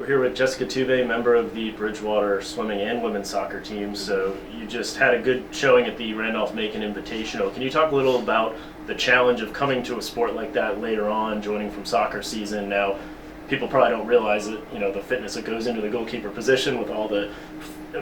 We're here with Jessica Touve, member of the Bridgewater swimming and women's soccer team. So you just had a good showing at the Randolph-Macon Invitational. Can you talk a little about the challenge of coming to a sport like that later on, joining from soccer season? Now, people probably don't realize that, the fitness that goes into the goalkeeper position with all the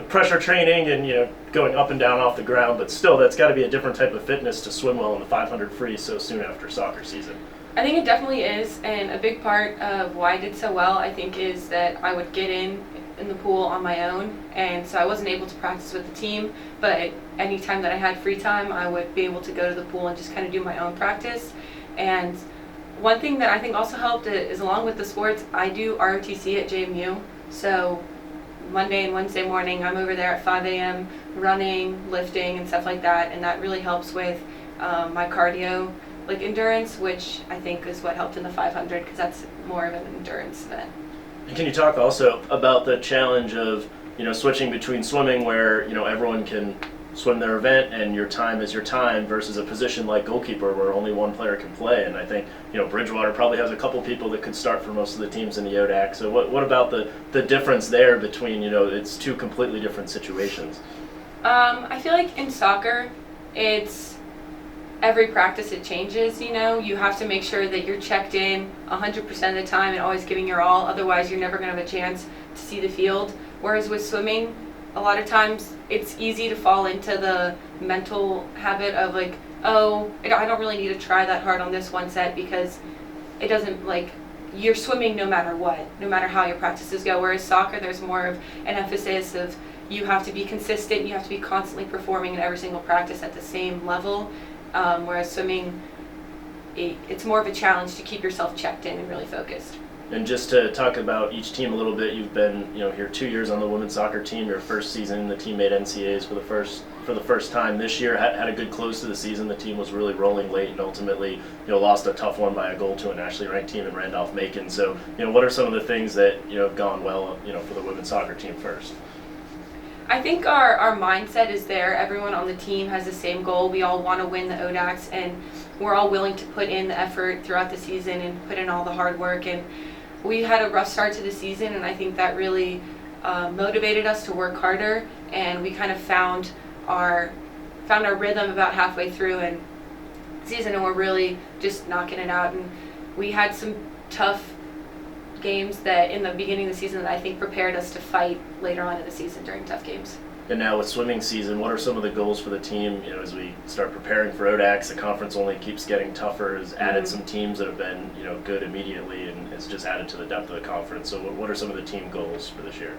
pressure training and, going up and down off the ground, but still that's got to be a different type of fitness to swim well in the 500 free so soon after soccer season. I think it definitely is, and a big part of why I did so well, I think, is that I would get in the pool on my own, and so I wasn't able to practice with the team, but any time that I had free time, I would be able to go to the pool and just kind of do my own practice. And one thing that I think also helped is, along with the sports, I do ROTC at JMU, so Monday and Wednesday morning, I'm over there at 5 a.m. running, lifting, and stuff like that, and that really helps with my cardio, like endurance, which I think is what helped in the 500 because that's more of an endurance event. And can you talk also about the challenge of, switching between swimming where, everyone can swim their event and your time is your time versus a position like goalkeeper where only one player can play? And I think, Bridgewater probably has a couple people that could start for most of the teams in the ODAC. So what about the difference there between, it's two completely different situations? I feel like in soccer, it's every practice it changes, you have to make sure that you're checked in 100% of the time and always giving your all, otherwise you're never going to have a chance to see the field. Whereas with swimming, a lot of times it's easy to fall into the mental habit of like, oh, I don't really need to try that hard on this one set because it doesn't, you're swimming no matter what, no matter how your practices go. Whereas soccer, there's more of an emphasis of you have to be consistent, you have to be constantly performing in every single practice at the same level. Whereas swimming, it's more of a challenge to keep yourself checked in and really focused. And just to talk about each team a little bit, you've been here 2 years on the women's soccer team. Your first season, the team made NCAAs for the first time this year. Had a good close to the season. The team was really rolling late and ultimately lost a tough one by a goal to a nationally ranked team in Randolph-Macon. So what are some of the things that have gone well for the women's soccer team first? I think our mindset is there. Everyone on the team has the same goal. We all want to win the ODACs, and we're all willing to put in the effort throughout the season and put in all the hard work. And we had a rough start to the season, and I think that really motivated us to work harder. And we kind of found our rhythm about halfway through and season, and we're really just knocking it out. And we had some tough games that in the beginning of the season that I think prepared us to fight later on in the season during tough games. And now with swimming season, what are some of the goals for the team? As we start preparing for ODACs, the conference only keeps getting tougher. Has added some teams that have been good immediately, and it's just added to the depth of the conference. So what are some of the team goals for this year?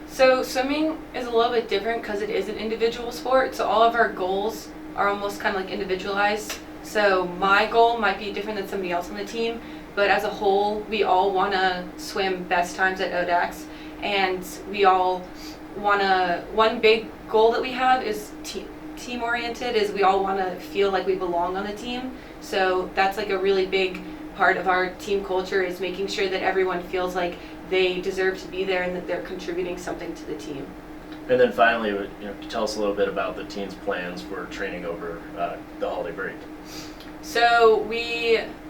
So swimming is a little bit different because it is an individual sport. So all of our goals are almost kind of like individualized. So my goal might be different than somebody else on the team, but as a whole, we all want to swim best times at ODACs, and we all want to, one big goal that we have is team oriented, is we all want to feel like we belong on the team. So that's like a really big part of our team culture, is making sure that everyone feels like they deserve to be there and that they're contributing something to the team. And then finally, tell us a little bit about the team's plans for training over the holiday break. So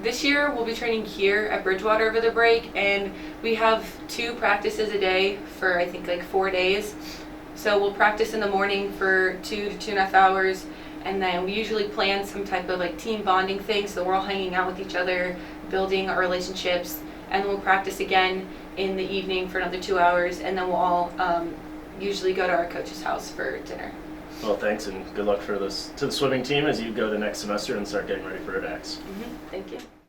this year we'll be training here at Bridgewater over the break, and we have 2 practices a day for I think 4 days. So we'll practice in the morning for 2 to 2.5 hours, and then we usually plan some type of team bonding thing, so we're all hanging out with each other, building our relationships, and then we'll practice again in the evening for another 2 hours, and then we'll all usually go to our coach's house for dinner. Well, thanks, and good luck to the swimming team as you go to next semester and start getting ready for ODACs. Thank you.